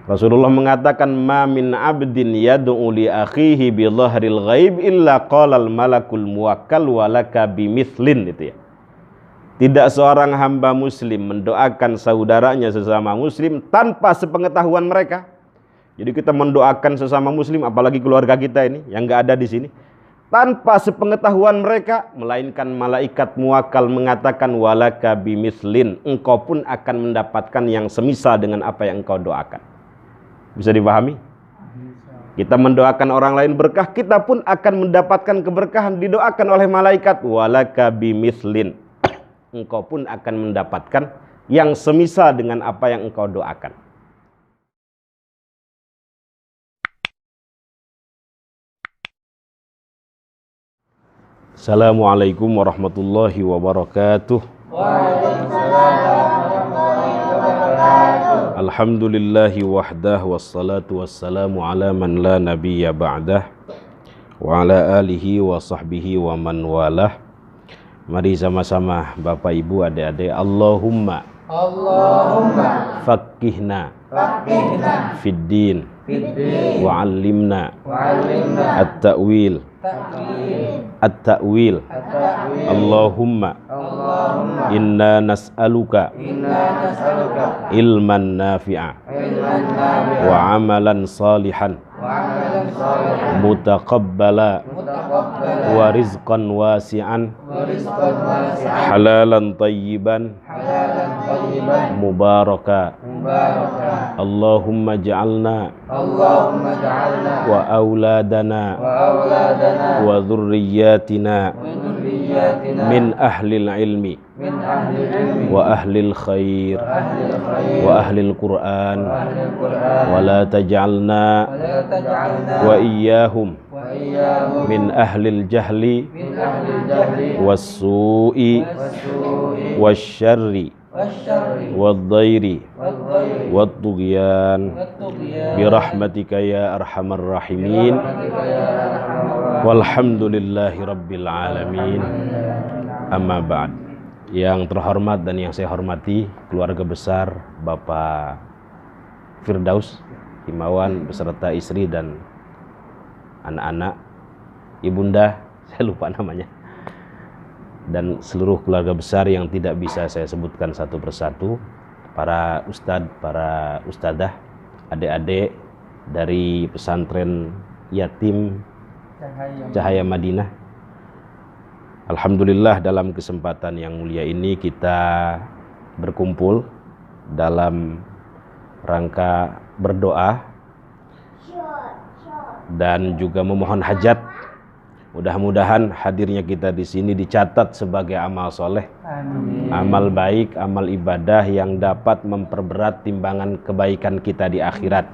Rasulullah mengatakan, ma min abdin yad'u li akhihi bi dhahril ghaib illa qalal malakul muwakkal walaka bimithlin, itu ya. Tidak seorang hamba muslim mendoakan saudaranya sesama muslim tanpa sepengetahuan mereka. Jadi kita mendoakan sesama muslim, apalagi keluarga kita ini yang enggak ada di sini, tanpa sepengetahuan mereka, melainkan malaikat muwakkal mengatakan walaka bimithlin, engkau pun akan mendapatkan yang semisal dengan apa yang engkau doakan. Bisa dipahami? Kita mendoakan orang lain berkah, kita pun akan mendapatkan keberkahan didoakan oleh malaikat walaka bimithlin. Engkau pun akan mendapatkan yang semisal dengan apa yang engkau doakan. Assalamualaikum warahmatullahi wabarakatuh. Waalaikumsalam warahmatullahi wabarakatuh. Alhamdulillahi wahdah wassalatu wassalamu ala man la nabiyya ba'dah wa ala alihi wa sahbihi wa man walah. Mari sama-sama Bapak Ibu adik-adik, Allahumma faqihna fiddin wa 'allimna at-ta'wil Allahumma inna nas'aluka ilman nafi'a wa amalan salihan mutaqabbala wa rizqan wasi'an halalan tayyiban mubaraka. Allahumma ja'alna wa auladana wa dhurriyyatina min ahlil ilmi wa ahlil khair wa ahlil Qur'an wa la taj'alna wa iyyahum min ahlil jahli was-su'i wasyarri wad-dhairi wad-tughyan birahmatika ya arhamar rahimin walhamdulillahi rabbil alamin. Amma ba'd. Yang terhormat dan yang saya hormati keluarga besar Bapak Firdaus Himawan beserta istri dan anak-anak, ibunda, saya lupa namanya, dan seluruh keluarga besar yang tidak bisa saya sebutkan satu persatu, para ustadz, para ustadzah, adik-adik dari pesantren yatim Cahaya Madinah. Alhamdulillah dalam kesempatan yang mulia ini kita berkumpul dalam rangka berdoa dan juga memohon hajat. Mudah-mudahan hadirnya kita di sini dicatat sebagai amal soleh, amal baik, amal ibadah yang dapat memperberat timbangan kebaikan kita di akhirat.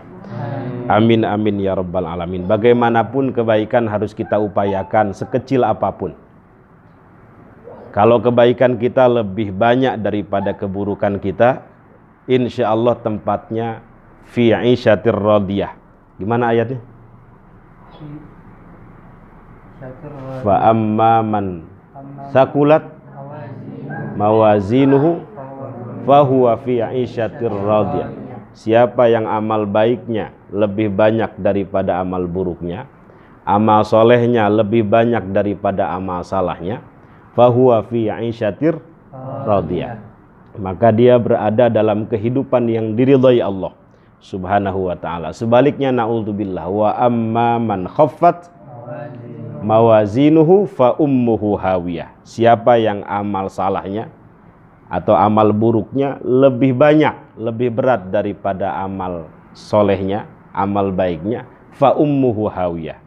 Amin amin ya rabbal alamin. Bagaimanapun kebaikan harus kita upayakan sekecil apapun. Kalau kebaikan kita lebih banyak daripada keburukan kita, insya Allah tempatnya fi 'isyatir radiyah. Gimana ayatnya? Fa amma man sakulat mawazinuhu fahuwa fi 'isyatir radiyah. Siapa yang amal baiknya lebih banyak daripada amal buruknya, amal solehnya lebih banyak daripada amal salahnya, fahuwa fi 'isyatir radiyah, maka dia berada dalam kehidupan yang diridhai Allah Subhanahu wa ta'ala. Sebaliknya na'udzubillah, wa amma man khaffat mawazinuhu fa ummuhu hawiyah. Siapa yang amal salahnya atau amal buruknya lebih banyak, lebih berat daripada amal solehnya, amal baiknya, fa ummuhu hawiyah,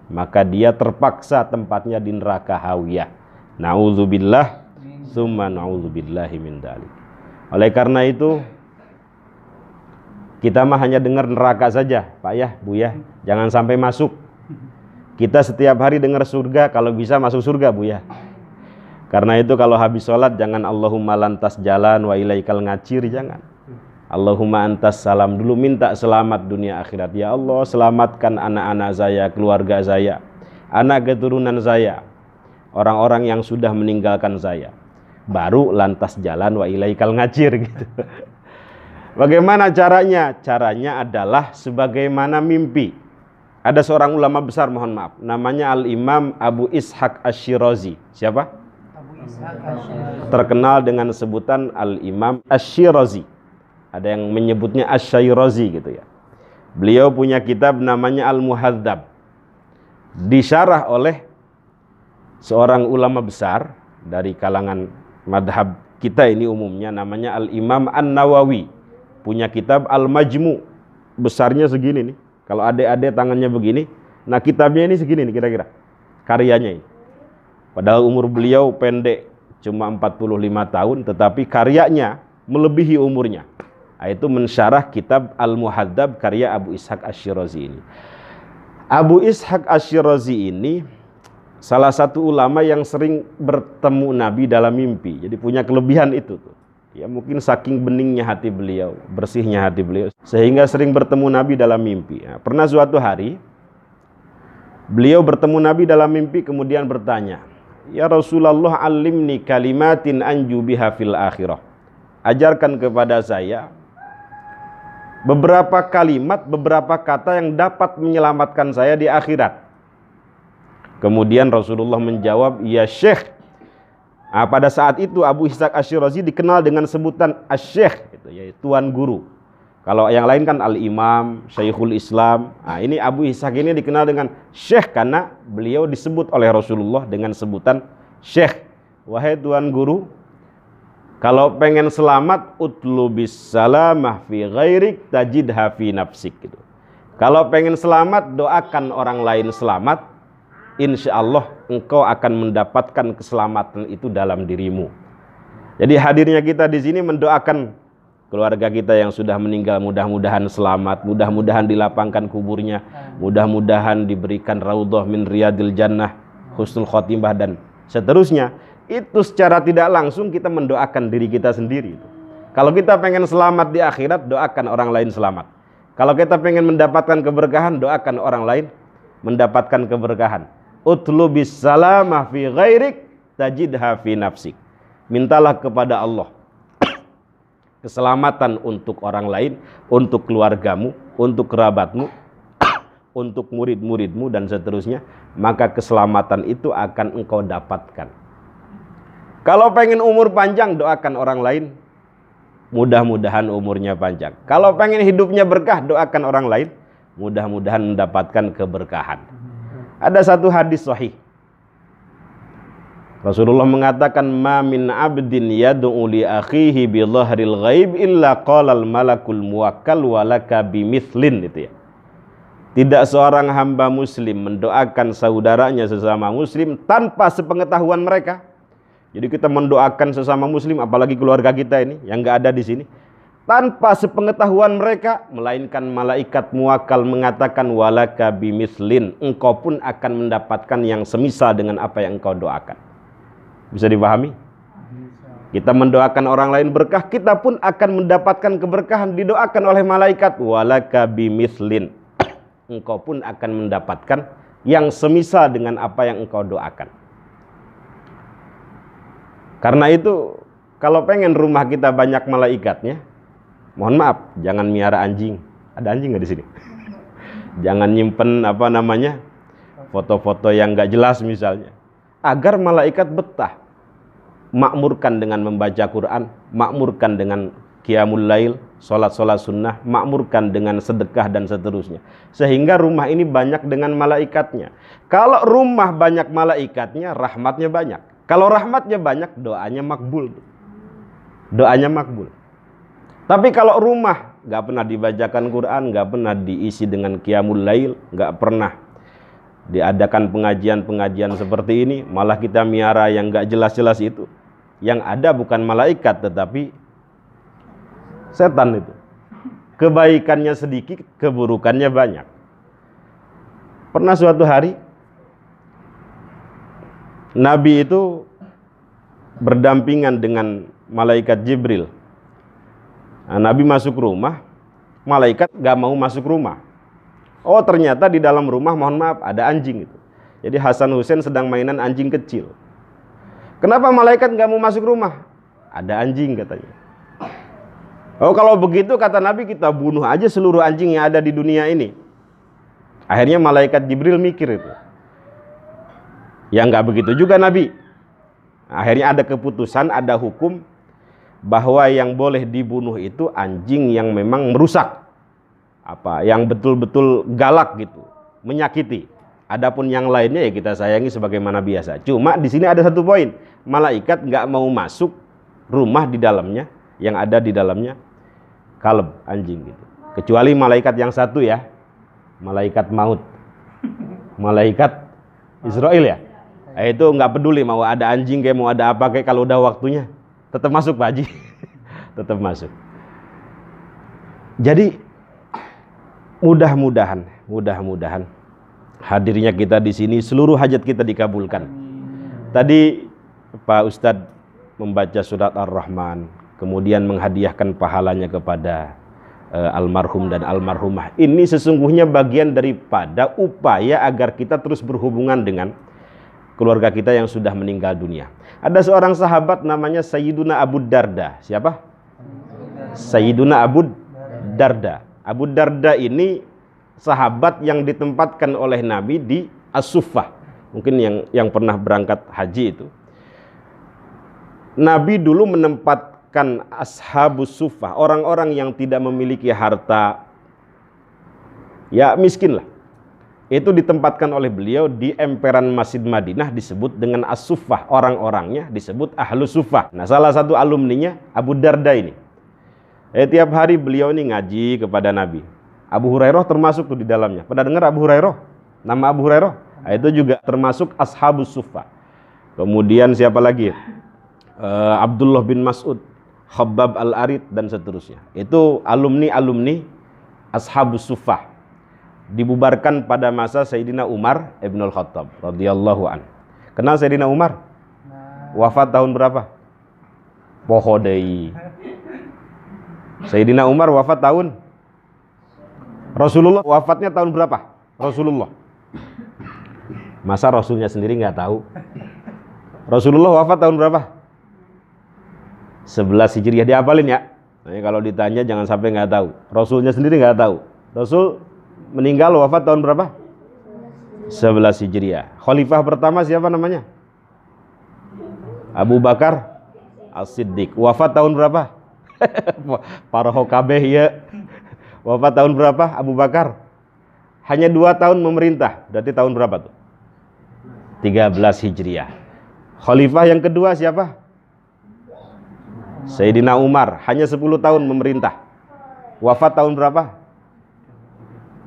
maka dia terpaksa tempatnya di neraka hawiyah. Na'udzubillah summa na'udzubillahi min dzalik. Oleh karena itu kita mah hanya dengar neraka saja, Pak ya, Bu ya, jangan sampai masuk. Kita setiap hari dengar surga, kalau bisa masuk surga, Bu ya. Karena itu kalau habis sholat jangan Allahumma lantas jalan wa ilaikal ngacir, jangan. Allahumma antas salam, dulu minta selamat dunia akhirat. Ya Allah, selamatkan anak-anak saya, keluarga saya, anak keturunan saya, orang-orang yang sudah meninggalkan saya. Baru lantas jalan wa ilaikal ngacir gitu. Bagaimana caranya? Caranya adalah sebagaimana mimpi. Ada seorang ulama besar, mohon maaf, namanya Al-Imam Abu Ishaq Asy-Syirazi. Siapa? Abu Ishaq Asy-Syirazi. Terkenal dengan sebutan Al-Imam Asy-Syirazi. Ada yang menyebutnya Asy-Syirazi gitu ya. Beliau punya kitab namanya Al-Muhadzab. Disyarah oleh seorang ulama besar dari kalangan madhab kita ini umumnya, namanya Al-Imam An-Nawawi. Punya kitab Al-Majmu, besarnya segini nih. Kalau adik-adik tangannya begini, nah kitabnya ini segini nih kira-kira. Karyanya ini. Padahal umur beliau pendek, cuma 45 tahun, tetapi karyanya melebihi umurnya. Itu mensyarah kitab Al-Muhadzab karya Abu Ishaq Asy-Syirazi ini. Abu Ishaq Asy-Syirazi ini salah satu ulama yang sering bertemu Nabi dalam mimpi. Jadi punya kelebihan itu tuh. Ya mungkin saking beningnya hati beliau, bersihnya hati beliau, sehingga sering bertemu Nabi dalam mimpi. Ya, pernah suatu hari beliau bertemu Nabi dalam mimpi kemudian bertanya, "Ya Rasulullah, alimni kalimatin anju biha fil akhirah." Ajarkan kepada saya beberapa kalimat, beberapa kata yang dapat menyelamatkan saya di akhirat. Kemudian Rasulullah menjawab, "Ya Syekh." Pada saat itu Abu Ishaq Asy-Syirazi dikenal dengan sebutan Asy-Syekh, gitu, yaitu tuan guru. Kalau yang lain kan Al-Imam, Syekhul Islam. Ini Abu Ishaq ini dikenal dengan Syekh karena beliau disebut oleh Rasulullah dengan sebutan Syekh. Wahai tuan guru, kalau pengen selamat, utlubis salamah fi ghairik tajidha fi nafsik, gitu. Kalau pengen selamat, doakan orang lain selamat. Insya Allah engkau akan mendapatkan keselamatan itu dalam dirimu. Jadi hadirnya kita di sini mendoakan keluarga kita yang sudah meninggal, mudah-mudahan selamat, mudah-mudahan dilapangkan kuburnya, mudah-mudahan diberikan raudhah min riyadil jannah, husnul khotimah dan seterusnya. Itu secara tidak langsung kita mendoakan diri kita sendiri. Kalau kita pengen selamat di akhirat, doakan orang lain selamat. Kalau kita pengen mendapatkan keberkahan, doakan orang lain mendapatkan keberkahan. Utlubis salamah fi ghairik tajidha fi nafsik. Mintalah kepada Allah keselamatan untuk orang lain, untuk keluargamu, untuk kerabatmu, untuk murid-muridmu dan seterusnya, maka keselamatan itu akan engkau dapatkan. Kalau pengen umur panjang, doakan orang lain, mudah-mudahan umurnya panjang. Kalau pengen hidupnya berkah, doakan orang lain, mudah-mudahan mendapatkan keberkahan. Ada satu hadis sahih. Rasulullah mengatakan, "Ma min 'abdin yad'u li akhihi bi dhahril ghaib illa qala al malakul muwakkal wa laka bimithlin." Itu ya. Tidak seorang hamba muslim mendoakan saudaranya sesama muslim tanpa sepengetahuan mereka. Jadi kita mendoakan sesama muslim, apalagi keluarga kita ini yang enggak ada di sini, tanpa sepengetahuan mereka, melainkan malaikat muwakkal mengatakan walaka bimithlin, engkau pun akan mendapatkan yang semisal dengan apa yang engkau doakan. Bisa dipahami? Kita mendoakan orang lain berkah, kita pun akan mendapatkan keberkahan didoakan oleh malaikat walaka bimithlin. Engkau pun akan mendapatkan yang semisal dengan apa yang engkau doakan. Karena itu kalau pengen rumah kita banyak malaikatnya, mohon maaf, jangan miara anjing. Ada anjing nggak di sini? Jangan nyimpen foto-foto yang nggak jelas misalnya. Agar malaikat betah, makmurkan dengan membaca Quran, makmurkan dengan qiyamul lail, sholat-sholat sunnah, makmurkan dengan sedekah dan seterusnya. Sehingga rumah ini banyak dengan malaikatnya. Kalau rumah banyak malaikatnya, rahmatnya banyak. Kalau rahmatnya banyak, doanya makbul. Doanya makbul. Tapi kalau rumah nggak pernah dibacakan Quran, nggak pernah diisi dengan qiyamul lail, nggak pernah diadakan pengajian-pengajian seperti ini, malah kita miara yang nggak jelas-jelas itu, yang ada bukan malaikat tetapi setan itu. Kebaikannya sedikit, keburukannya banyak. Pernah suatu hari Nabi itu berdampingan dengan malaikat Jibril. Nabi masuk rumah, malaikat gak mau masuk rumah. Oh ternyata di dalam rumah, mohon maaf, ada anjing itu. Jadi Hasan Hussein sedang mainan anjing kecil. Kenapa malaikat gak mau masuk rumah? Ada anjing katanya. Oh, kalau begitu kata Nabi, kita bunuh aja seluruh anjing yang ada di dunia ini. Akhirnya malaikat Jibril mikir itu. Ya nggak begitu juga Nabi. Akhirnya ada keputusan, ada hukum bahwa yang boleh dibunuh itu anjing yang memang merusak, yang betul-betul galak gitu, menyakiti. Adapun yang lainnya ya kita sayangi sebagaimana biasa. Cuma di sini ada satu poin, malaikat nggak mau masuk rumah di dalamnya, yang ada di dalamnya kalb, anjing gitu. Kecuali malaikat yang satu ya, malaikat maut, malaikat Israel ya. Itu nggak peduli mau ada anjing kayak mau ada apa kayak, kalau udah waktunya tetap masuk Pak Haji. Tetap masuk. Jadi mudah-mudahan hadirnya kita di sini seluruh hajat kita dikabulkan. Tadi Pak Ustadz membaca surat Ar-Rahman, kemudian menghadiahkan pahalanya kepada almarhum dan almarhumah. Ini sesungguhnya bagian daripada upaya agar kita terus berhubungan dengan keluarga kita yang sudah meninggal dunia. Ada seorang sahabat namanya Sayyiduna Abu Darda. Siapa? Sayyiduna Abu Darda. Abu Darda ini sahabat yang ditempatkan oleh Nabi di As-Suffah. Mungkin yang pernah berangkat haji itu. Nabi dulu menempatkan ashabus suffah, orang-orang yang tidak memiliki harta, ya miskin lah. Itu ditempatkan oleh beliau di emperan Masjid Madinah, disebut dengan As-Suffah. Orang-orangnya disebut Ahlus Suffah. Nah, salah satu alumninya Abu Darda ini. Tiap hari beliau ini ngaji kepada Nabi. Abu Hurairah termasuk tuh di dalamnya. Pernah dengar Abu Hurairah? Nama Abu Hurairah? Itu juga termasuk Ashabus Suffah. Kemudian siapa lagi? Abdullah bin Mas'ud, Khabbab al-Arid, dan seterusnya. Itu alumni Ashabus Suffah. Dibubarkan pada masa Sayyidina Umar Ibnul Khattab radhiyallahu an. Kenal Sayyidina Umar? Wafat tahun berapa? Pohodei. Sayyidina Umar wafat tahun, Rasulullah wafatnya tahun berapa? Rasulullah. Masa Rasulnya sendiri nggak tahu? Rasulullah wafat tahun berapa? 11 Hijriah, dihafalin ya. Nah, kalau ditanya jangan sampai nggak tahu. Rasulnya sendiri nggak tahu. Rasul meninggal wafat tahun berapa? 11 Hijriah. Khalifah pertama siapa namanya? Abu Bakar As-Siddiq. Wafat tahun berapa? Para hokabeh ya. Wafat tahun berapa Abu Bakar? Hanya 2 tahun memerintah. Berarti tahun berapa tuh? 13 Hijriah. Khalifah yang kedua siapa? Sayyidina Umar. Hanya 10 tahun memerintah. Wafat tahun berapa?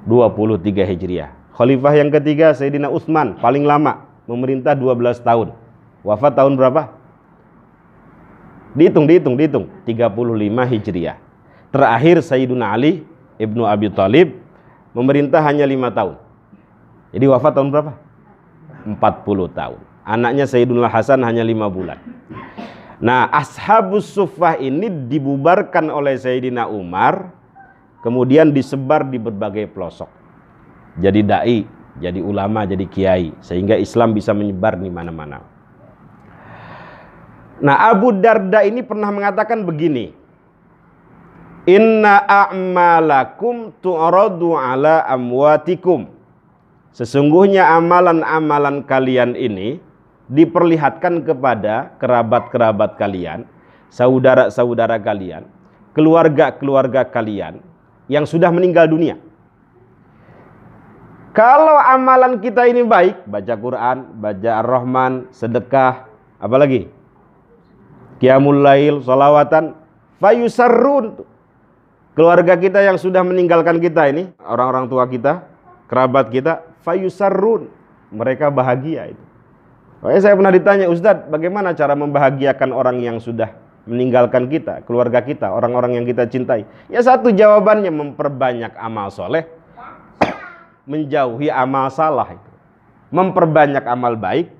23 Hijriah. Khalifah yang ketiga Sayyidina Utsman, paling lama, memerintah 12 tahun. Wafat tahun berapa? Dihitung 35 Hijriah. Terakhir Sayyidina Ali Ibnu Abi Thalib memerintah hanya 5 tahun. Jadi wafat tahun berapa? 40 tahun. Anaknya Sayyidina Hasan hanya 5 bulan. Nah, Ashabus Suffah ini dibubarkan oleh Sayyidina Umar, kemudian disebar di berbagai pelosok. Jadi dai, jadi ulama, jadi kiai, sehingga Islam bisa menyebar di mana-mana. Nah, Abu Darda ini pernah mengatakan begini, Inna a'malakum tu'radu ala amwatikum. Sesungguhnya amalan-amalan kalian ini diperlihatkan kepada kerabat-kerabat kalian, saudara-saudara kalian, keluarga-keluarga kalian yang sudah meninggal dunia. Kalau amalan kita ini baik, baca Quran, baca Ar-Rahman, sedekah, apalagi? Qiyamul Lail, sholawatan, fayusarrun. Keluarga kita yang sudah meninggalkan kita ini, orang-orang tua kita, kerabat kita, fayusarrun. Mereka bahagia itu. Makanya saya pernah ditanya, Ustadz, bagaimana cara membahagiakan orang yang sudah meninggalkan kita, keluarga kita, orang-orang yang kita cintai? Ya satu jawabannya, memperbanyak amal soleh, menjauhi amal salah. Memperbanyak amal baik,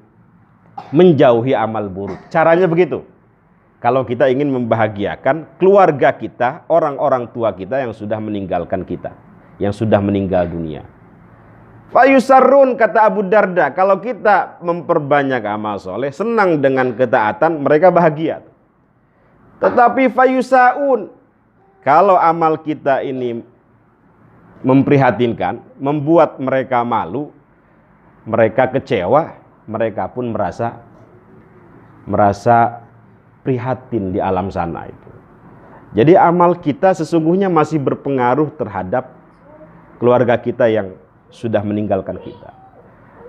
menjauhi amal buruk. Caranya begitu. Kalau kita ingin membahagiakan keluarga kita, orang-orang tua kita yang sudah meninggalkan kita, yang sudah meninggal dunia. Fayusarrun, kata Abu Darda, kalau kita memperbanyak amal soleh, senang dengan ketaatan, mereka bahagia. Tetapi fayusaun, Kalau amal kita ini memprihatinkan, membuat mereka malu, mereka kecewa, mereka pun merasa prihatin di alam sana itu. Jadi amal kita sesungguhnya masih berpengaruh terhadap keluarga kita yang sudah meninggalkan kita.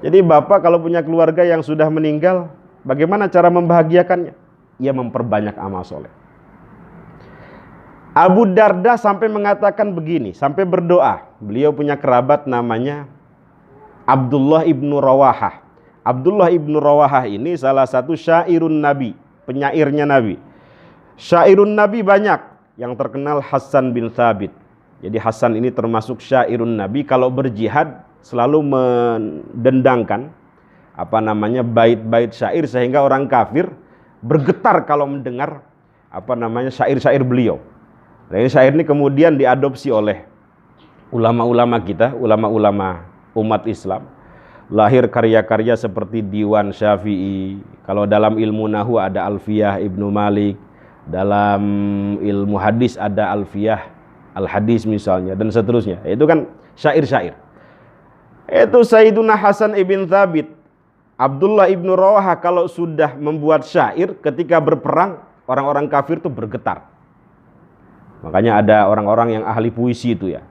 Jadi bapak kalau punya keluarga yang sudah meninggal, bagaimana cara membahagiakannya? Ia memperbanyak amal soleh. Abu Darda sampai mengatakan begini, sampai berdoa. Beliau punya kerabat namanya Abdullah ibnu Rawahah. Abdullah ibnu Rawahah ini salah satu syairun Nabi, penyairnya Nabi. Syairun Nabi banyak, yang terkenal Hasan bin Thabit. Jadi Hasan ini termasuk syairun Nabi, kalau berjihad selalu mendendangkan bait-bait syair sehingga orang kafir bergetar kalau mendengar syair-syair beliau. Nah, ini syair ini kemudian diadopsi oleh ulama-ulama kita, ulama-ulama umat Islam. Lahir karya-karya seperti Diwan Syafi'i. Kalau dalam ilmu nahwu ada Alfiyah Ibnu Malik, dalam ilmu hadis ada Alfiyah Al-Hadis misalnya, dan seterusnya. Itu kan syair-syair. Itu Sayyiduna Hasan ibn Thabit, Abdullah ibnu Rawahah kalau sudah membuat syair ketika berperang, orang-orang kafir itu bergetar. Makanya ada orang-orang yang ahli puisi itu ya.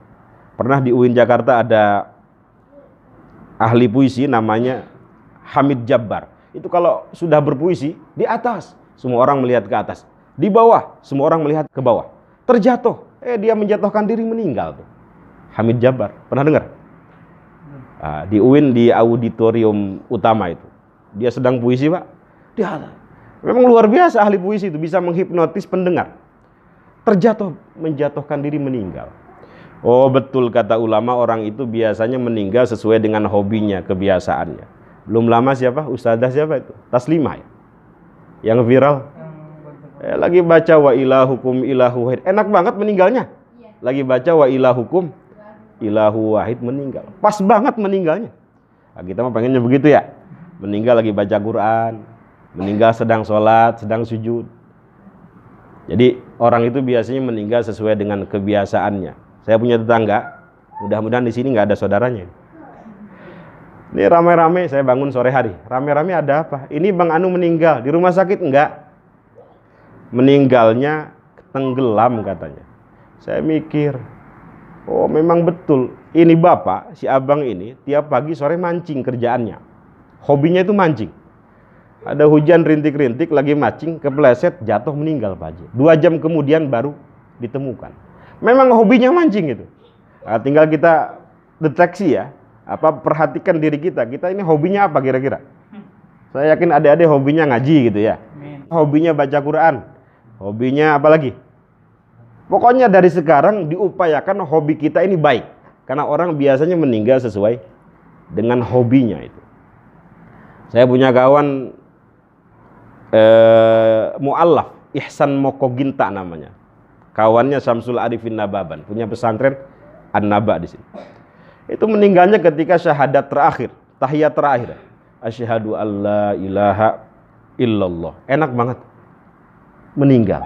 Pernah di UIN Jakarta ada ahli puisi namanya Hamid Jabbar. Itu kalau sudah berpuisi, di atas semua orang melihat ke atas, di bawah semua orang melihat ke bawah. Terjatuh, dia menjatuhkan diri, meninggal tuh. Hamid Jabbar, pernah dengar? Di UIN di auditorium utama itu. Dia sedang puisi, Pak. Dia memang luar biasa ahli puisi itu, bisa menghipnotis pendengar. Terjatuh, menjatuhkan diri, meninggal. Oh betul kata ulama, orang itu biasanya meninggal sesuai dengan hobinya, kebiasaannya. Belum lama siapa? Ustadzah siapa itu? Taslimah ya? Yang viral. Lagi baca wa ilahukum ilahu wahid. Enak banget meninggalnya. Lagi baca wa ilahukum ilahu wahid, meninggal. Pas banget meninggalnya. Nah, kita mah pengennya begitu ya. Meninggal lagi baca Quran, meninggal sedang sholat, sedang sujud. Jadi orang itu biasanya meninggal sesuai dengan kebiasaannya. Saya punya tetangga, mudah-mudahan di sini nggak ada saudaranya. Ini ramai-ramai, saya bangun sore hari. Ramai-ramai ada apa? Ini Bang Anu meninggal, di rumah sakit enggak? Meninggalnya tenggelam katanya. Saya mikir, oh memang betul. Ini bapak, si abang ini, tiap pagi sore mancing kerjaannya. Hobinya itu mancing. Ada hujan rintik-rintik, lagi mancing, kepleset, jatuh, meninggal Pak Haji. 2 jam kemudian baru ditemukan. Memang hobinya mancing itu. Nah, tinggal kita deteksi ya, perhatikan diri kita. Kita ini hobinya apa kira-kira? Saya yakin adik-adik hobinya ngaji gitu ya. Hobinya baca Quran. Hobinya apa lagi? Pokoknya dari sekarang diupayakan hobi kita ini baik. Karena orang biasanya meninggal sesuai dengan hobinya itu. Saya punya kawan mu'allaf, Ihsan Mokoginta namanya. Kawannya Syamsul Arifin Nababan, punya pesantren An-Naba di sini. Itu meninggalnya ketika syahadat terakhir, tahiyat terakhir. Asyhadu alla ilaha illallah. Enak banget. Meninggal.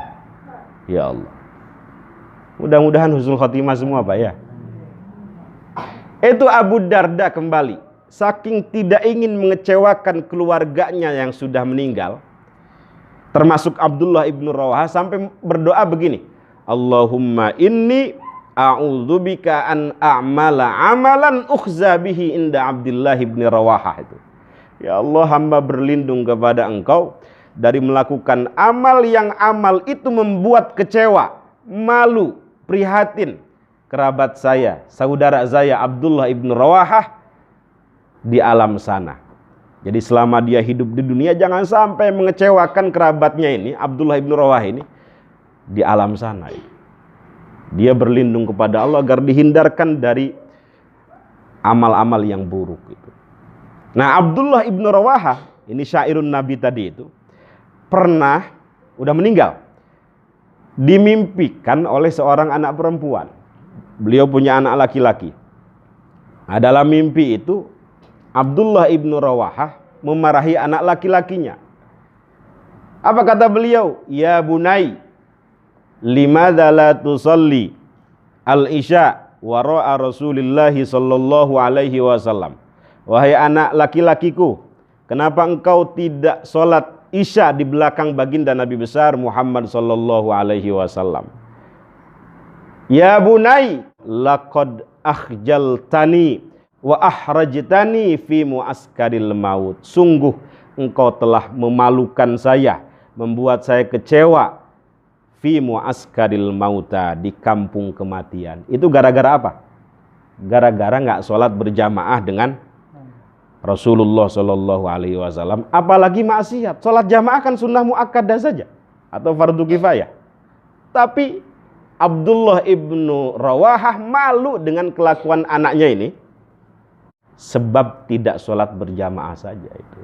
Ya Allah. Mudah-mudahan husnul khotimah semua Pak ya. Itu Abu Darda kembali. Saking tidak ingin mengecewakan keluarganya yang sudah meninggal, termasuk Abdullah ibnu Rawahah, sampai berdoa begini, Allahumma inni a'udzubika an a'mala amalan ukhza bihi inda Abdullah ibnu Rawahah itu. Ya Allah, hamba berlindung kepada Engkau dari melakukan amal yang amal itu membuat kecewa, malu, prihatin kerabat saya, saudara saya Abdullah ibnu Rawahah di alam sana. Jadi selama dia hidup di dunia jangan sampai mengecewakan kerabatnya ini, Abdullah ibnu Rawahah ini di alam sana. Dia berlindung kepada Allah agar dihindarkan dari amal-amal yang buruk itu. Nah, Abdullah ibnu Rawahah ini syairun Nabi tadi itu pernah udah meninggal, dimimpikan oleh seorang anak perempuan. Beliau punya anak laki-laki. Nah, dalam mimpi itu Abdullah ibnu Rawahah memarahi anak laki-lakinya. Apa kata beliau? Ya bunai, limadza la tusalli al-isya wara'a Rasulillah sallallahu alaihi wasallam. Wahai anak laki-lakiku, kenapa engkau tidak sholat isya di belakang baginda Nabi besar Muhammad sallallahu alaihi wasallam? Ya bunai, laqad akhjaltani wa ahrajtani fi muaskaril maut. Sungguh engkau telah memalukan saya, membuat saya kecewa fi muaskaril mauta, di kampung kematian. Itu gara-gara apa? Gara-gara nggak sholat berjamaah dengan Rasulullah Shallallahu Alaihi Wasallam. Apalagi maksiat. Sholat jamaah kan sunnah muakkadah saja atau fardu kifayah. Tapi Abdullah ibnu Rawahah malu dengan kelakuan anaknya ini, sebab tidak sholat berjamaah saja itu.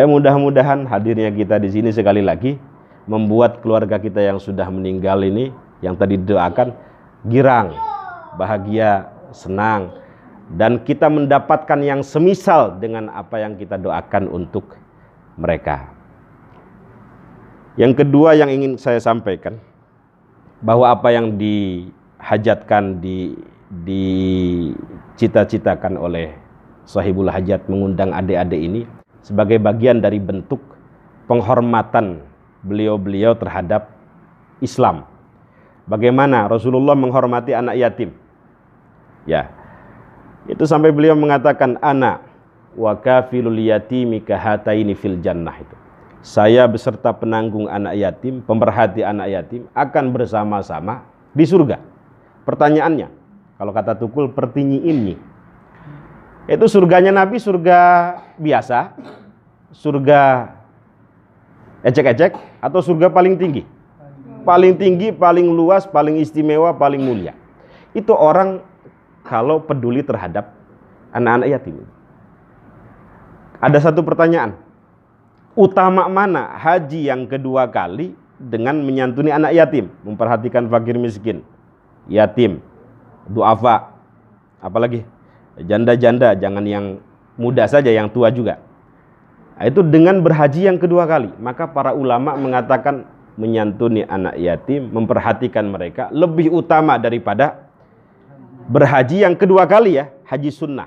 Mudah-mudahan hadirnya kita di sini sekali lagi membuat keluarga kita yang sudah meninggal ini, yang tadi doakan, girang, bahagia, senang, dan kita mendapatkan yang semisal dengan apa yang kita doakan untuk mereka. Yang kedua yang ingin saya sampaikan, bahwa apa yang dihajatkan, dicita-citakan oleh sahibul hajat mengundang adik-adik ini sebagai bagian dari bentuk penghormatan beliau-beliau terhadap Islam. Bagaimana Rasulullah menghormati anak yatim? Ya, itu sampai beliau mengatakan, ana wa kafilul yatimi kahataini fil jannah. Itu saya beserta penanggung anak yatim, pemerhati anak yatim akan bersama-sama di surga. Pertanyaannya, kalau kata Tukul, pertinyi ini, itu surganya Nabi surga biasa, surga ecek-ecek, atau surga paling tinggi? Paling tinggi, paling luas, paling istimewa, paling mulia. Itu orang kalau peduli terhadap anak-anak yatim. Ada satu pertanyaan, utama mana haji yang kedua kali dengan menyantuni anak yatim, memperhatikan fakir miskin, yatim, duafa, apalagi janda-janda, jangan yang muda saja, yang tua juga. Itu dengan berhaji yang kedua kali. Maka para ulama mengatakan menyantuni anak yatim, memperhatikan mereka lebih utama daripada berhaji yang kedua kali, ya, haji sunnah.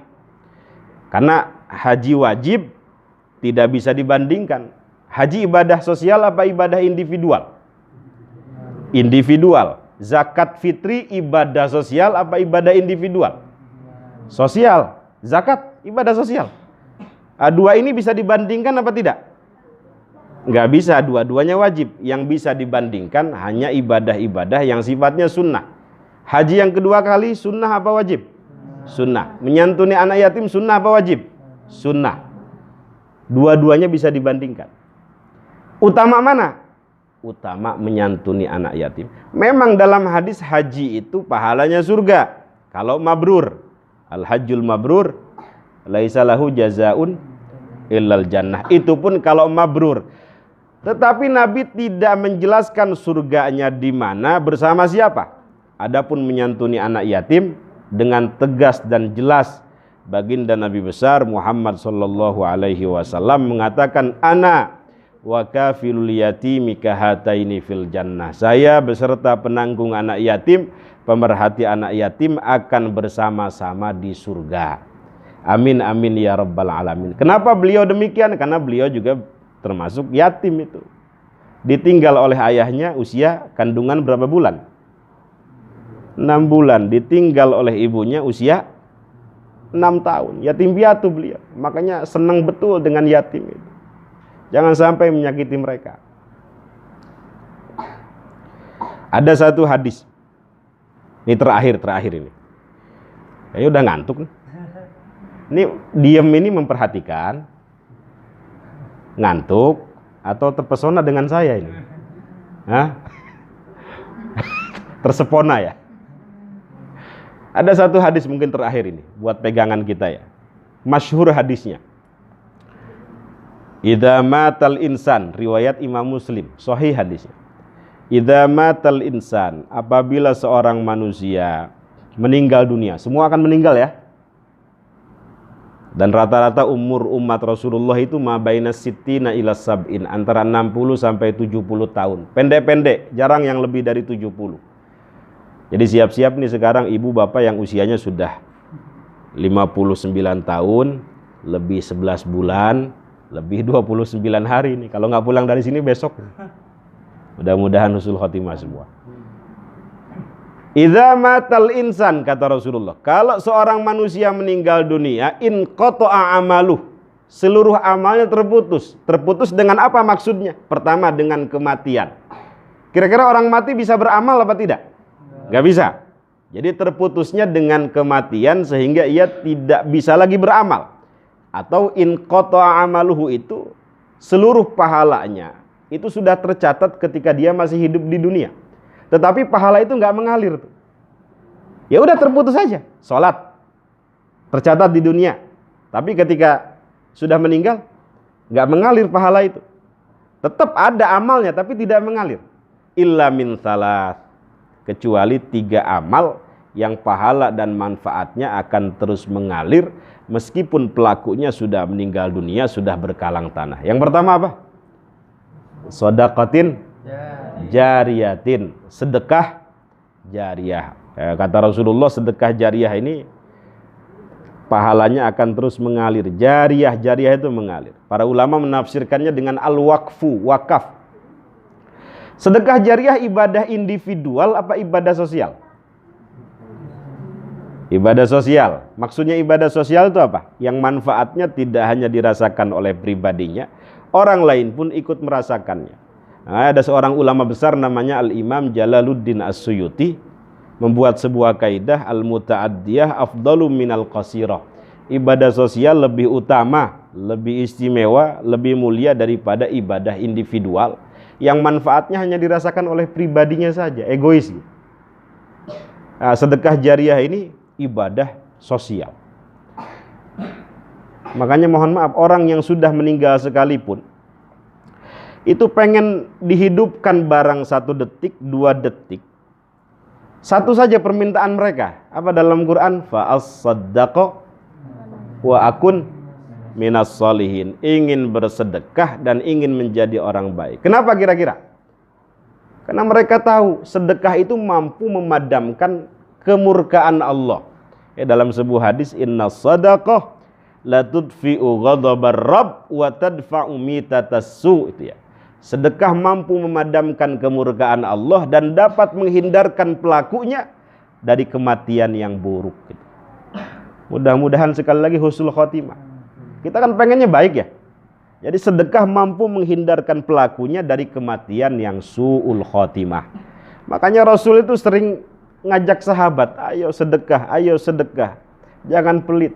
Karena haji wajib tidak bisa dibandingkan. Haji ibadah sosial apa ibadah individual? Individual. Zakat fitri ibadah sosial apa ibadah individual? Sosial. Zakat ibadah sosial. Dua ini bisa dibandingkan apa tidak? Nggak bisa, dua-duanya wajib. Yang bisa dibandingkan hanya ibadah-ibadah yang sifatnya sunnah. Haji yang kedua kali sunnah apa wajib? Sunnah. Menyantuni anak yatim sunnah apa wajib? Sunnah. Dua-duanya bisa dibandingkan. Utama mana? Utama menyantuni anak yatim. Memang dalam hadis haji itu pahalanya surga. Kalau mabrur, al-hajjul mabrur laisa lahu jazaun illal jannah. Itu pun kalau mabrur. Tetapi Nabi tidak menjelaskan surganya di mana, bersama siapa. Adapun menyantuni anak yatim dengan tegas dan jelas, baginda Nabi besar Muhammad sallallahu alaihi wasallam mengatakan, ana wa kafilul yatimi kahataini fil jannah. Saya beserta penanggung anak yatim, pemerhati anak yatim akan bersama-sama di surga. Amin amin ya rabbal alamin. Kenapa beliau demikian? Karena beliau juga termasuk yatim itu. Ditinggal oleh ayahnya usia kandungan berapa bulan? 6 bulan. Ditinggal oleh ibunya usia 6 tahun. Yatim piatu beliau. Makanya senang betul dengan yatim itu. Jangan sampai menyakiti mereka. Ada satu hadis. Ini terakhir ini. Kayaknya udah ngantuk nih. Ini diem ini memperhatikan, ngantuk atau terpesona dengan saya ini? Hah? Tersepona ya? Ada satu hadis mungkin terakhir ini buat pegangan kita ya. Masyhur hadisnya. Idza matal insan, riwayat Imam Muslim, sahih hadisnya. Idza matal insan, apabila seorang manusia meninggal dunia, semua akan meninggal ya. Dan rata-rata umur umat Rasulullah itu ma baina sittina ila sab'in, antara 60 sampai 70 tahun. Pendek-pendek, jarang yang lebih dari 70. Jadi siap-siap nih sekarang ibu bapak yang usianya sudah 59 tahun, lebih 11 bulan, lebih 29 hari nih. Kalau nggak pulang dari sini besok. Mudah-mudahan husnul khotimah semua. Idza matal insan, kata Rasulullah, kalau seorang manusia meninggal dunia, in qata'a amaluh, seluruh amalnya terputus. Terputus dengan apa maksudnya? Pertama, dengan kematian. Kira-kira orang mati bisa beramal apa tidak? Nggak bisa. Jadi terputusnya dengan kematian sehingga ia tidak bisa lagi beramal. Atau in qata'a amaluhu itu seluruh pahalanya itu sudah tercatat ketika dia masih hidup di dunia. Tetapi pahala itu nggak mengalir. Ya udah terputus saja. Sholat tercatat di dunia, tapi ketika sudah meninggal nggak mengalir pahala itu. Tetap ada amalnya tapi tidak mengalir. Illa min salas, kecuali 3 amal yang pahala dan manfaatnya akan terus mengalir meskipun pelakunya sudah meninggal dunia, sudah berkalang tanah. Yang pertama apa? Shadaqatin jariyatin, sedekah jariyah. Kata Rasulullah, sedekah jariyah ini pahalanya akan terus mengalir. Jariyah itu mengalir. Para ulama menafsirkannya dengan al-waqfu, wakaf. Sedekah jariyah ibadah individual apa ibadah sosial? Ibadah sosial. Maksudnya ibadah sosial itu apa? Yang manfaatnya tidak hanya dirasakan oleh pribadinya, orang lain pun ikut merasakannya. Nah, ada seorang ulama besar namanya Al-Imam Jalaluddin As-Suyuti membuat sebuah kaidah al-muta'addiyah afdalu minal qasirah. Ibadah sosial lebih utama, lebih istimewa, lebih mulia daripada ibadah individual yang manfaatnya hanya dirasakan oleh pribadinya saja, egois. Nah, sedekah jariyah ini ibadah sosial. Makanya mohon maaf, orang yang sudah meninggal sekalipun itu pengen dihidupkan barang 1 detik, 2 detik. Satu saja permintaan mereka. Apa dalam Quran? Fa'as-saddaqo wa akun minas solihin. Ingin bersedekah dan ingin menjadi orang baik. Kenapa kira-kira? Karena mereka tahu sedekah itu mampu memadamkan kemurkaan Allah. Dalam sebuah hadis, inna sadaqah la tudfi'u ghadabar rabb wa tadfa'u mitatassu, itu ya. Sedekah mampu memadamkan kemurkaan Allah dan dapat menghindarkan pelakunya dari kematian yang buruk. Mudah-mudahan sekali lagi husnul khotimah. Kita kan pengennya baik ya. Jadi sedekah mampu menghindarkan pelakunya dari kematian yang su'ul khotimah. Makanya Rasul itu sering ngajak sahabat, ayo sedekah, jangan pelit.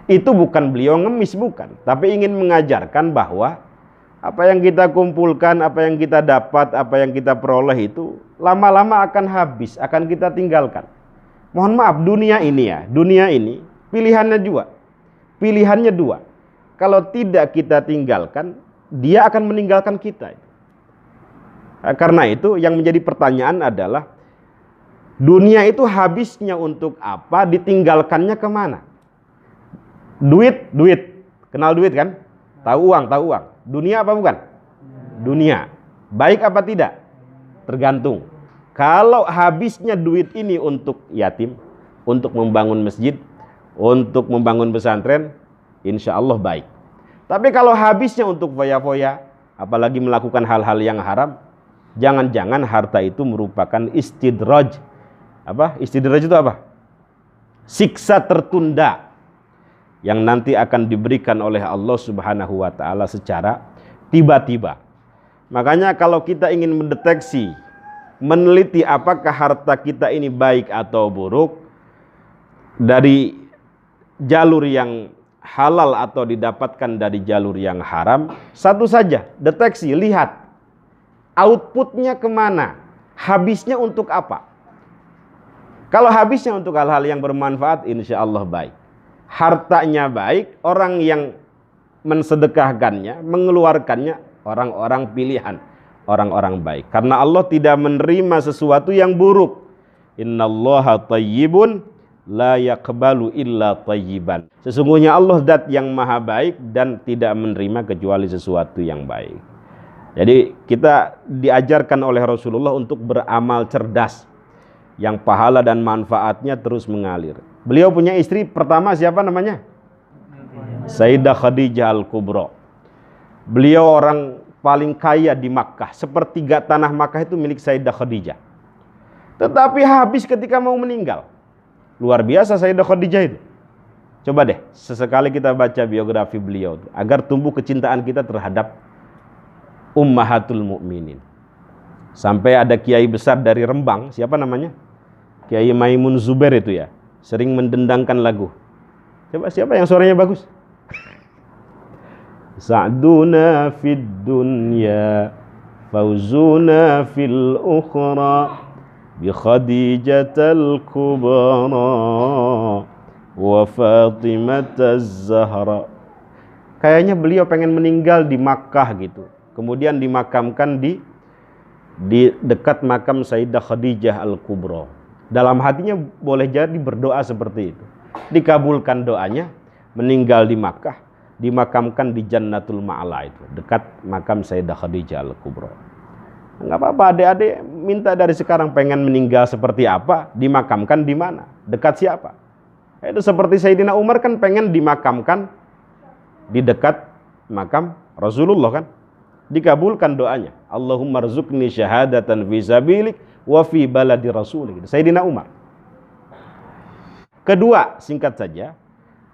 Itu bukan beliau ngemis, bukan, tapi ingin mengajarkan bahwa apa yang kita kumpulkan, apa yang kita dapat, apa yang kita peroleh itu lama-lama akan habis, akan kita tinggalkan. Mohon maaf, dunia ini pilihannya dua. Kalau tidak kita tinggalkan, dia akan meninggalkan kita. Karena itu yang menjadi pertanyaan adalah, dunia itu habisnya untuk apa, ditinggalkannya kemana? Duit. Kenal duit kan? Tahu uang. Dunia apa bukan? Dunia. Baik apa tidak? Tergantung. Kalau habisnya duit ini untuk yatim, untuk membangun masjid, untuk membangun pesantren, insya Allah baik. Tapi kalau habisnya untuk foya-foya, apalagi melakukan hal-hal yang haram, jangan-jangan harta itu merupakan istidraj. Apa? Istidraj itu apa? Siksa tertunda yang nanti akan diberikan oleh Allah Subhanahu wa ta'ala secara tiba-tiba. Makanya kalau kita ingin mendeteksi, meneliti apakah harta kita ini baik atau buruk, dari jalur yang halal atau didapatkan dari jalur yang haram, satu saja, deteksi, lihat outputnya kemana, habisnya untuk apa. Kalau habisnya untuk hal-hal yang bermanfaat, insya Allah baik. Hartanya baik, orang yang mensedekahkannya, mengeluarkannya, orang-orang pilihan, orang-orang baik. Karena Allah tidak menerima sesuatu yang buruk. Innallaha thayyibun la yaqbalu illa thayyiban. Sesungguhnya Allah zat yang maha baik dan tidak menerima kecuali sesuatu yang baik. Jadi kita diajarkan oleh Rasulullah untuk beramal cerdas yang pahala dan manfaatnya terus mengalir. Beliau punya istri pertama siapa namanya? Sayyidah Khadijah Al-Kubra. Beliau orang paling kaya di Makkah. Sepertiga tanah Makkah itu milik Sayyidah Khadijah. Tetapi habis ketika mau meninggal. Luar biasa Sayyidah Khadijah itu. Coba deh, sesekali kita baca biografi beliau agar tumbuh kecintaan kita terhadap Ummahatul Mukminin. Sampai ada kiai besar dari Rembang, siapa namanya? Kiai Maimun Zubair itu ya, sering mendendangkan lagu. Coba siapa yang suaranya bagus? Sa'duna fid dunya fauzuna fil ukhra bi Khadijatal Kubra wa Fatimataz Zahra. Kayaknya beliau pengen meninggal di Makkah gitu. Kemudian dimakamkan di dekat makam Sayyidah Khadijah Al-Kubra. Dalam hatinya boleh jadi berdoa seperti itu. Dikabulkan doanya, meninggal di Makkah, dimakamkan di Jannatul Ma'la itu, dekat makam Sayyidah Khadijah Al-Kubra. Enggak apa-apa, adik-adik minta dari sekarang pengen meninggal seperti apa, dimakamkan di mana, dekat siapa. Itu seperti Sayyidina Umar kan pengen dimakamkan di dekat makam Rasulullah kan. Dikabulkan doanya. Allahumma rzuqni syahadatan fi sabilik wa fi baladi rasulik. Sayyidina Umar. Kedua, singkat saja,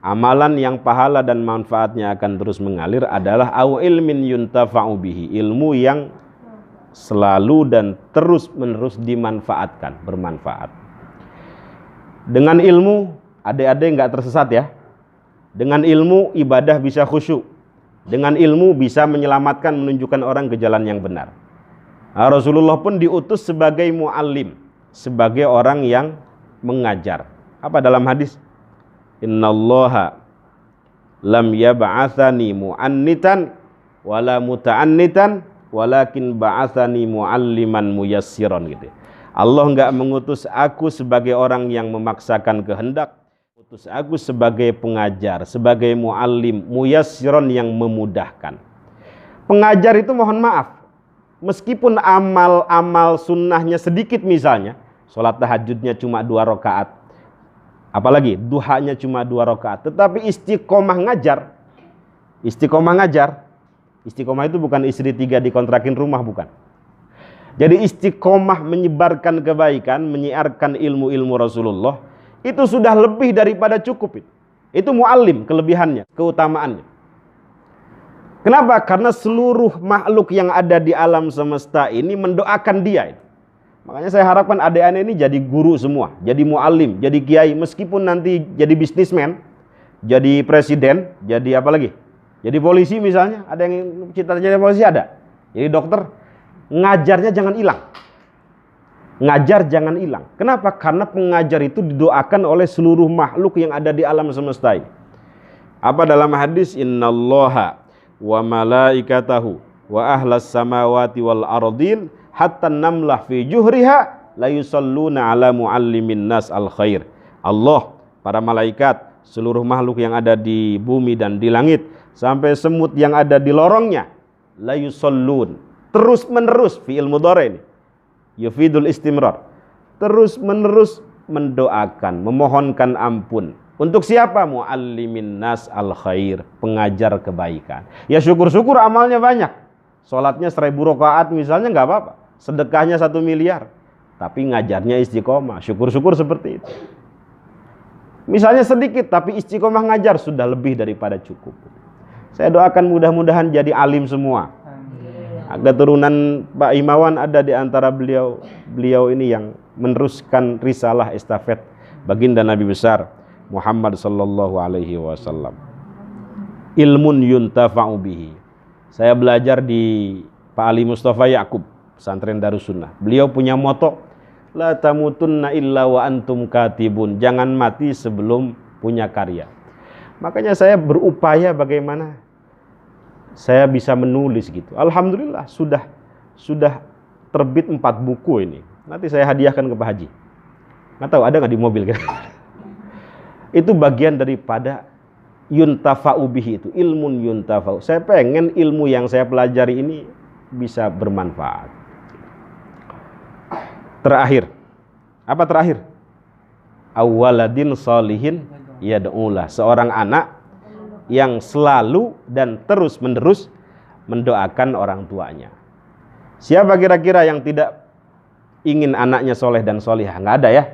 amalan yang pahala dan manfaatnya akan terus mengalir adalah au ilmin yuntafa'u bihi, ilmu yang selalu dan terus-menerus dimanfaatkan, bermanfaat. Dengan ilmu, adik-adik enggak tersesat ya. Dengan ilmu ibadah bisa khusyuk. Dengan ilmu bisa menyelamatkan, menunjukkan orang ke jalan yang benar. Rasulullah pun diutus sebagai muallim, sebagai orang yang mengajar. Apa dalam hadis? Innallaha lam yab'atsani mu'annitan wala muta'annitan walakin ba'atsani mualliman muyassiran gitu. Allah enggak mengutus aku sebagai orang yang memaksakan kehendak, utus aku sebagai pengajar, sebagai muallim, muyassiran yang memudahkan. Pengajar itu mohon maaf, meskipun amal sunnahnya sedikit misalnya, sholat tahajudnya cuma 2 rakaat, apalagi duhanya cuma 2 rakaat, tetapi istiqomah ngajar. Istiqomah itu bukan istri 3 dikontrakin rumah, bukan. Jadi istiqomah menyebarkan kebaikan, menyiarkan ilmu-ilmu Rasulullah, itu sudah lebih daripada cukup. Itu muallim, kelebihannya, keutamaannya. Kenapa? Karena seluruh makhluk yang ada di alam semesta ini mendoakan dia. Makanya saya harapkan adik-adik ini jadi guru semua, jadi muallim, jadi kiai, meskipun nanti jadi bisnismen, jadi presiden, jadi apa lagi? Jadi polisi misalnya, ada yang cita-cita jadi polisi ada. Jadi dokter, ngajarnya jangan hilang. Ngajar jangan hilang. Kenapa? Karena pengajar itu didoakan oleh seluruh makhluk yang ada di alam semesta ini. Apa dalam hadis? Innallaha wa malaikatahu wa ahlas samawati wal ardin hatta namlah fi juhriha la yusalluna ala muallimin nas al khair. Allah, para malaikat, seluruh makhluk yang ada di bumi dan di langit, sampai semut yang ada di lorongnya, la yusallun, terus menerus, fi'il mudhari ini yufidul istimrar, terus menerus mendoakan, memohonkan ampun. Untuk siapa? Muallimin nas al khair, pengajar kebaikan. Ya syukur-syukur amalnya banyak, sholatnya 1000 rakaat misalnya nggak apa-apa, sedekahnya 1 miliar, tapi ngajarnya istiqomah. Syukur-syukur seperti itu. Misalnya sedikit tapi istiqomah ngajar sudah lebih daripada cukup. Saya doakan mudah-mudahan jadi alim semua. Keturunan Pak Imawan ada di antara beliau ini yang meneruskan risalah estafet baginda Nabi besar Muhammad sallallahu alaihi wasallam. Ilmun yuntafa'u bihi. Saya belajar di Pak Ali Mustafa Yakub, pesantren Darussunnah. Beliau punya moto, la tamutunna illa wa antum katibun. Jangan mati sebelum punya karya. Makanya saya berupaya bagaimana saya bisa menulis gitu. Alhamdulillah sudah terbit 4 buku ini. Nanti saya hadiahkan ke Pak Haji. Nggak tahu ada nggak di mobil kan? Itu bagian daripada yuntafa'u bihi, itu ilmun yuntafa'u. Saya pengen ilmu yang saya pelajari ini bisa bermanfaat. Terakhir, apa terakhir? Awwaladin sholihin yad'ulah, seorang anak yang selalu dan terus menerus mendoakan orang tuanya. Siapa kira-kira yang tidak ingin anaknya soleh dan solihah? Nggak ada ya.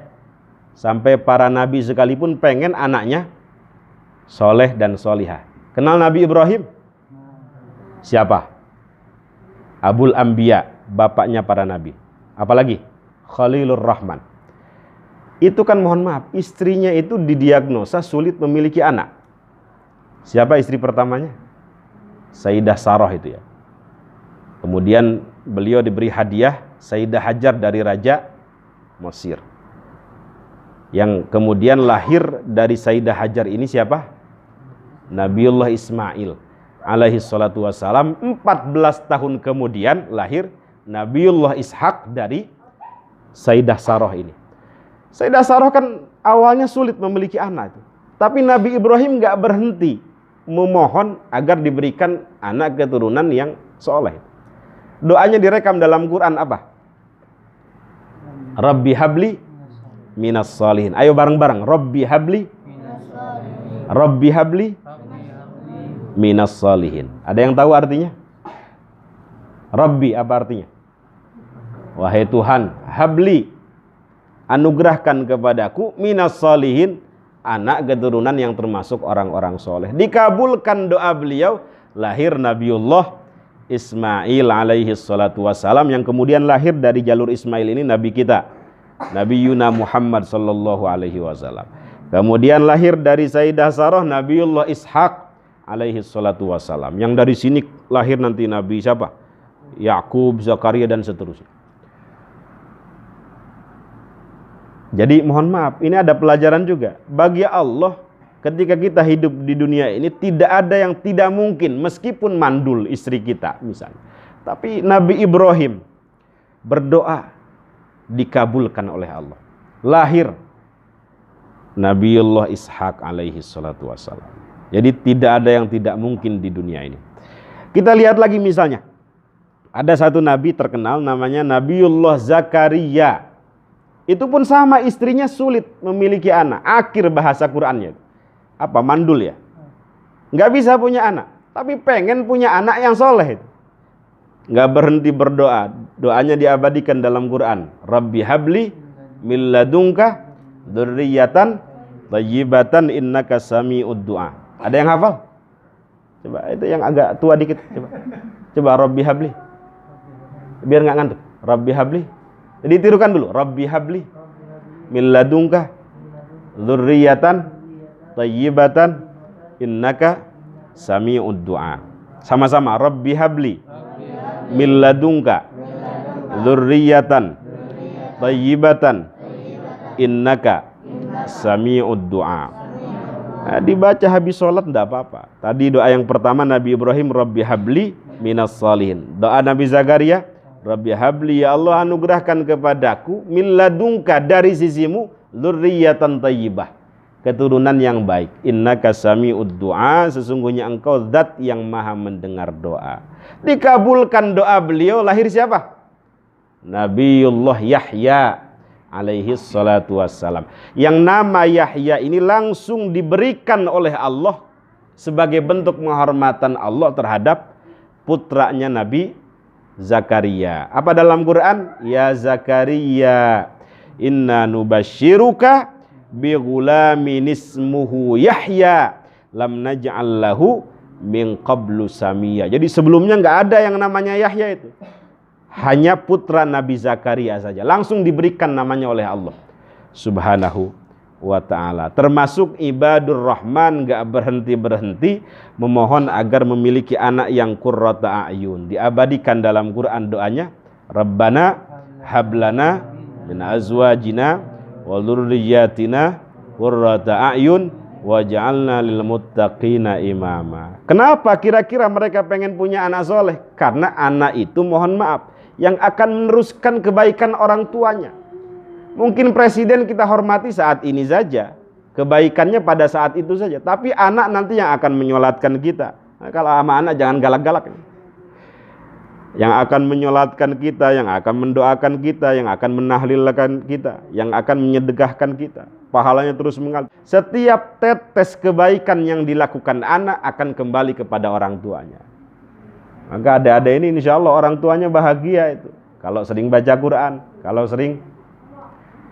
Sampai para nabi sekalipun pengen anaknya soleh dan solihah. Kenal Nabi Ibrahim? Siapa? Abul Anbiya, bapaknya para nabi. Apalagi? Khalilur Rahman. Itu kan mohon maaf, istrinya itu didiagnosa sulit memiliki anak. Siapa istri pertamanya? Sayyidah Sarah itu ya. Kemudian beliau diberi hadiah Sayyidah Hajar dari Raja Mesir. Yang kemudian lahir dari Sayyidah Hajar ini siapa? Nabiullah Ismail alaihi salatu wassalam. 14 tahun kemudian lahir Nabiullah Ishak dari Sayyidah Sarah ini. Sayyidah Sarah kan awalnya sulit memiliki anak itu. Tapi Nabi Ibrahim gak berhenti memohon agar diberikan anak keturunan yang soleh. Doanya direkam dalam Quran apa? Rabbi habli minas solihin. Ayo bareng-bareng. Rabbi habli, Rabbi habli minas solihin. Ada yang tahu artinya? Rabbi apa artinya? Wahai Tuhan, habli, anugerahkan kepadaku minas solihin, anak keturunan yang termasuk orang-orang soleh. Dikabulkan doa beliau, lahir Nabiullah Ismail alaihi salatu wassalam, yang kemudian lahir dari jalur Ismail ini Nabi kita, Nabi Yuna Muhammad sallallahu alaihi wasallam. Kemudian lahir dari Sayyidah Sarah Nabiullah Ishak alaihi salatu wassalam, yang dari sini lahir nanti Nabi siapa? Yakub, Zakaria dan seterusnya. Jadi mohon maaf, ini ada pelajaran juga. Bagi Allah, ketika kita hidup di dunia ini, tidak ada yang tidak mungkin, meskipun mandul istri kita misalnya. Tapi Nabi Ibrahim berdoa, dikabulkan oleh Allah. Lahir Nabiullah Ishak alaihi salatu wassalam. Jadi tidak ada yang tidak mungkin di dunia ini. Kita lihat lagi misalnya, ada satu nabi terkenal namanya Nabiullah Zakaria. Itu pun sama, istrinya sulit memiliki anak. Akhir bahasa Qur'annya apa? Mandul ya. Nggak bisa punya anak, tapi pengen punya anak yang soleh. Nggak berhenti berdoa. Doanya diabadikan dalam Quran. Rabbi habli min ladunka dzurriyyatan thayyibatan innaka sami'ud du'a. Ada yang hafal? Coba itu yang agak tua dikit. Coba Rabbi habli. Biar nggak ngantuk. Rabbi habli. Jadi tirukan dulu. Rabbi habli min ladunka dzurriyyatan thayyibatan innaka sami'ud du'a. Sama-sama. Rabbi habli min ladunka dzurriyyatan thayyibatan innaka sami'ud du'a. Nah, dibaca habis sholat enggak apa-apa. Tadi doa yang pertama Nabi Ibrahim, Rabbi habli minas sholihin. Doa Nabi Zakaria, Rabbi habli, ya Allah anugerahkan kepadaku min ladunka, dari sisimu, dzurriyyatan thayyibah, keturunan yang baik. Innaka sami'ud du'a, sesungguhnya engkau zat yang maha mendengar doa. Dikabulkan doa beliau, lahir siapa? Nabiullah Yahya alaihi salatu wassalam. Yang nama Yahya ini langsung diberikan oleh Allah sebagai bentuk penghormatan Allah terhadap putranya Nabi Zakaria. Apa dalam Quran? Ya Zakaria, inna nubasyiruka bi ghulamin ismuhu Yahya lam naj'al lahu min qablu samia. Jadi sebelumnya nggak ada yang namanya Yahya itu. Hanya putra Nabi Zakaria saja. Langsung diberikan namanya oleh Allah Subhanahu wa ta'ala. Termasuk ibadur rahman, gak berhenti-berhenti memohon agar memiliki anak yang qurrata a'yun. Diabadikan dalam Quran doanya, Rabbana hablana min azwajina wa dzurriyyatina qurrata a'yun waj'alna lil muttaqina imama. Kenapa kira-kira mereka pengen punya anak soleh? Karena anak itu mohon maaf yang akan meneruskan kebaikan orang tuanya. Mungkin presiden kita hormati saat ini saja, kebaikannya pada saat itu saja. Tapi anak nanti yang akan menyolatkan kita. Nah, kalau sama anak jangan galak-galak. Yang akan menyolatkan kita, yang akan mendoakan kita, yang akan menahlilkan kita, yang akan menyedekahkan kita. Pahalanya terus mengalir. Setiap tetes kebaikan yang dilakukan anak akan kembali kepada orang tuanya. Maka adik-adik ini insya Allah orang tuanya bahagia itu. Kalau sering baca Quran, kalau sering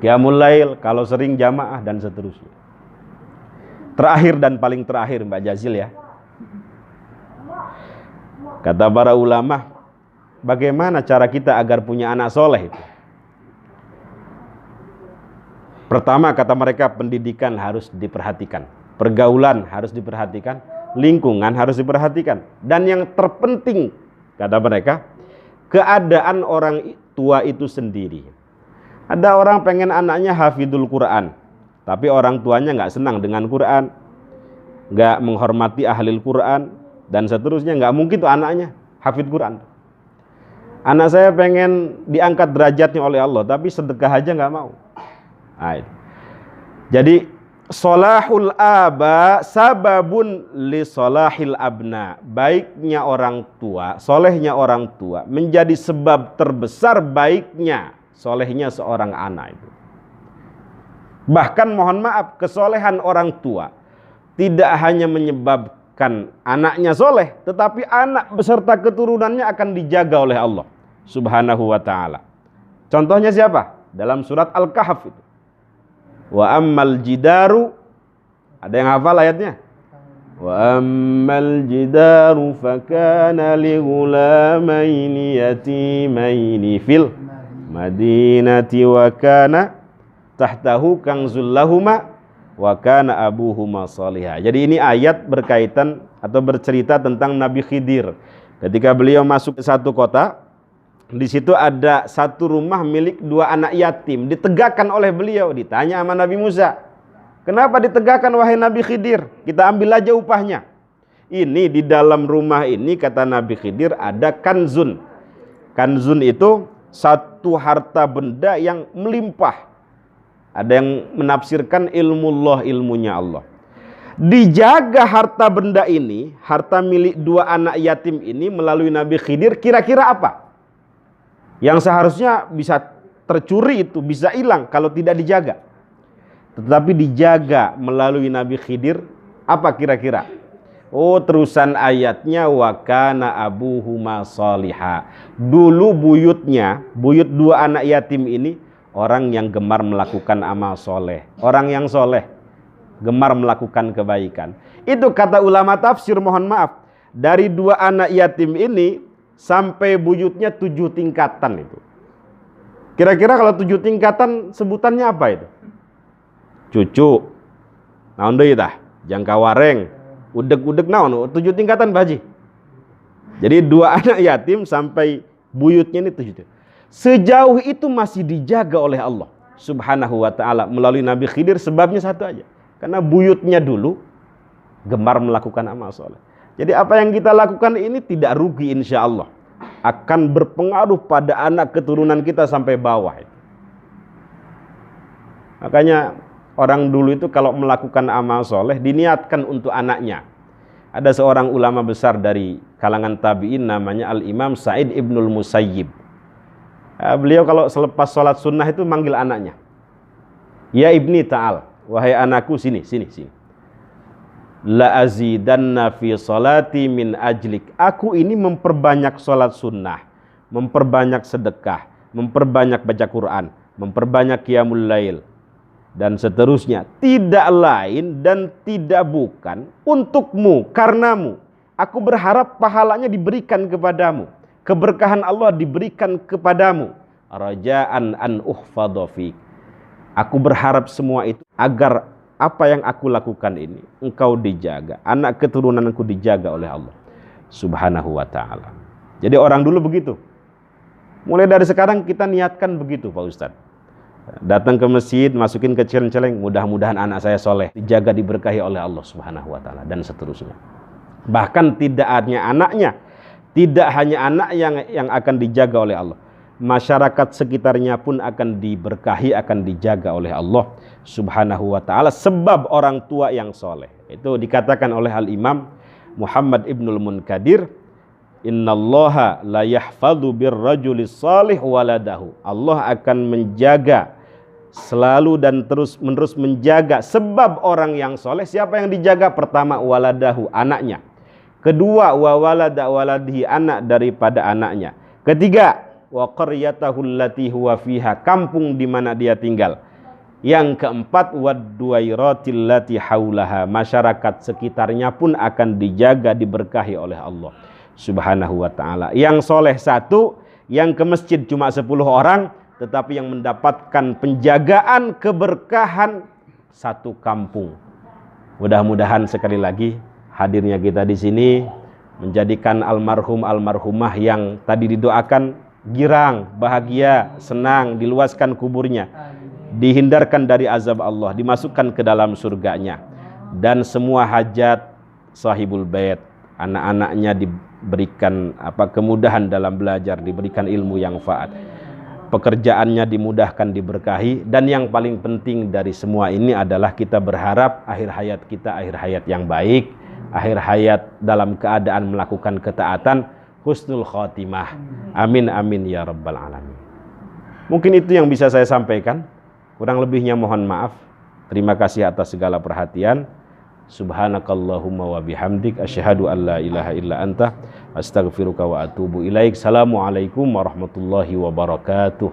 qiyamul lail, kalau sering jamaah dan seterusnya. Terakhir dan paling terakhir Mbak Jazil ya. Kata para ulama, bagaimana cara kita agar punya anak soleh itu? Pertama kata mereka, pendidikan harus diperhatikan, pergaulan harus diperhatikan, lingkungan harus diperhatikan, dan yang terpenting kata mereka, keadaan orang tua itu sendiri. Ada orang pengen anaknya hafidul Quran, tapi orang tuanya nggak senang dengan Quran, nggak menghormati ahlil Quran dan seterusnya, nggak mungkin tuh anaknya hafid Quran. Anak saya pengen diangkat derajatnya oleh Allah, tapi sedekah aja nggak mau. Nah, jadi solahul aba sababun li solahil abna. Baiknya orang tua, solehnya orang tua menjadi sebab terbesar baiknya solehnya seorang anak itu. Bahkan mohon maaf, kesolehan orang tua tidak hanya menyebabkan anaknya soleh, tetapi anak beserta keturunannya akan dijaga oleh Allah Subhanahu wa ta'ala. Contohnya siapa? Dalam surat Al-Kahf itu. Wa ammal jidaru, ada yang hafal ayatnya? Wa ammal jidaru fakana li ghulamaini yatimaini fil madinati wa kana tahtahu kanzul lahuma wa kana abuhuma salihah. Jadi ini ayat berkaitan atau bercerita tentang Nabi Khidir. Ketika beliau masuk ke satu kota, di situ ada satu rumah milik dua anak yatim, ditegakkan oleh beliau. Ditanya sama Nabi Musa, kenapa ditegakkan wahai Nabi Khidir? Kita ambil aja upahnya. Ini di dalam rumah ini kata Nabi Khidir ada kanzun. Kanzun itu satu harta benda yang melimpah. Ada yang menafsirkan ilmullah, ilmunya Allah. Dijaga harta benda ini, harta milik dua anak yatim ini melalui Nabi Khidir, kira-kira apa? Yang seharusnya bisa tercuri itu, bisa hilang kalau tidak dijaga. Tetapi dijaga melalui Nabi Khidir, apa kira-kira? Oh, terusan ayatnya wa kana abuhuma salihah. Dulu buyut dua anak yatim ini orang yang gemar melakukan amal soleh. Orang yang soleh, gemar melakukan kebaikan. Itu kata ulama tafsir, mohon maaf. Dari dua anak yatim ini sampai buyutnya 7 tingkatan itu. Kira-kira kalau 7 tingkatan sebutannya apa itu? Cucu, naon deui tah? Jangka wareng, udeg-udeg naon? 7 tingkatan Pak Haji. Jadi dua anak yatim sampai buyutnya ini 7. Sejauh itu masih dijaga oleh Allah Subhanahu wa ta'ala melalui Nabi Khidir. Sebabnya satu aja, karena buyutnya dulu gemar melakukan amal soleh. Jadi apa yang kita lakukan ini tidak rugi, insya Allah akan berpengaruh pada anak keturunan kita sampai bawah. Makanya orang dulu itu kalau melakukan amal soleh diniatkan untuk anaknya. Ada seorang ulama besar dari kalangan tabi'in namanya Al-Imam Sa'id Ibnul Musayyib. Beliau kalau selepas sholat sunnah itu manggil anaknya, ya ibni ta'al, wahai anakku sini. La azidanna fi sholati min ajlik. Aku ini memperbanyak sholat sunnah, memperbanyak sedekah, memperbanyak baca Quran, memperbanyak qiyamul lail dan seterusnya. Tidak lain dan tidak bukan untukmu, karenamu. Aku berharap pahalanya diberikan kepadamu, keberkahan Allah diberikan kepadamu. Raja'an an uhfadha fik. Aku berharap semua itu agar apa yang aku lakukan ini engkau dijaga, anak keturunanku dijaga oleh Allah Subhanahu wa ta'ala. Jadi orang dulu begitu. Mulai dari sekarang kita niatkan begitu Pak Ustadz. Datang ke masjid, masukin ke celeng-celeng, mudah-mudahan anak saya soleh, dijaga, diberkahi oleh Allah Subhanahu wa ta'ala dan seterusnya. Bahkan tidak hanya anaknya, tidak hanya anak yang akan dijaga oleh Allah. masyarakat sekitarnya pun akan diberkahi, akan dijaga oleh Allah Subhanahu wa ta'ala, sebab orang tua yang soleh. Itu dikatakan oleh Al-Imam Muhammad Ibnul Munkadir, innallaha la yahfadhu birrajulis salih waladahu. Allah akan menjaga selalu dan terus menerus menjaga sebab orang yang soleh. Siapa yang dijaga? Pertama, waladahu, anaknya. Kedua, wa walada waladihi, anak daripada anaknya. Ketiga, wa qaryatahu allati huwa fiha, kampung di mana dia tinggal. Yang keempat, wadduwairatil lati haulaha, masyarakat sekitarnya pun akan dijaga, diberkahi oleh Allah Subhanahu wa ta'ala. Yang soleh satu, yang ke masjid cuma 10 orang, tetapi yang mendapatkan penjagaan keberkahan satu kampung. Mudah-mudahan sekali lagi hadirnya kita di sini menjadikan almarhum almarhumah yang tadi didoakan girang, bahagia, senang, diluaskan kuburnya, dihindarkan dari azab Allah, dimasukkan ke dalam surganya, dan semua hajat sahibul bait, anak-anaknya diberikan kemudahan dalam belajar, diberikan ilmu yang faat, pekerjaannya dimudahkan, diberkahi, dan yang paling penting dari semua ini adalah kita berharap akhir hayat kita akhir hayat yang baik, akhir hayat dalam keadaan melakukan ketaatan, husnul khotimah. Amin amin ya rabbal alamin. Mungkin itu yang bisa saya sampaikan, kurang lebihnya mohon maaf. Terima kasih atas segala perhatian. Subhanakallahumma wa bihamdik, asyhadu an la ilaha illa anta, astaghfiruka wa atubu ilaik. Assalamualaikum warahmatullahi wabarakatuh.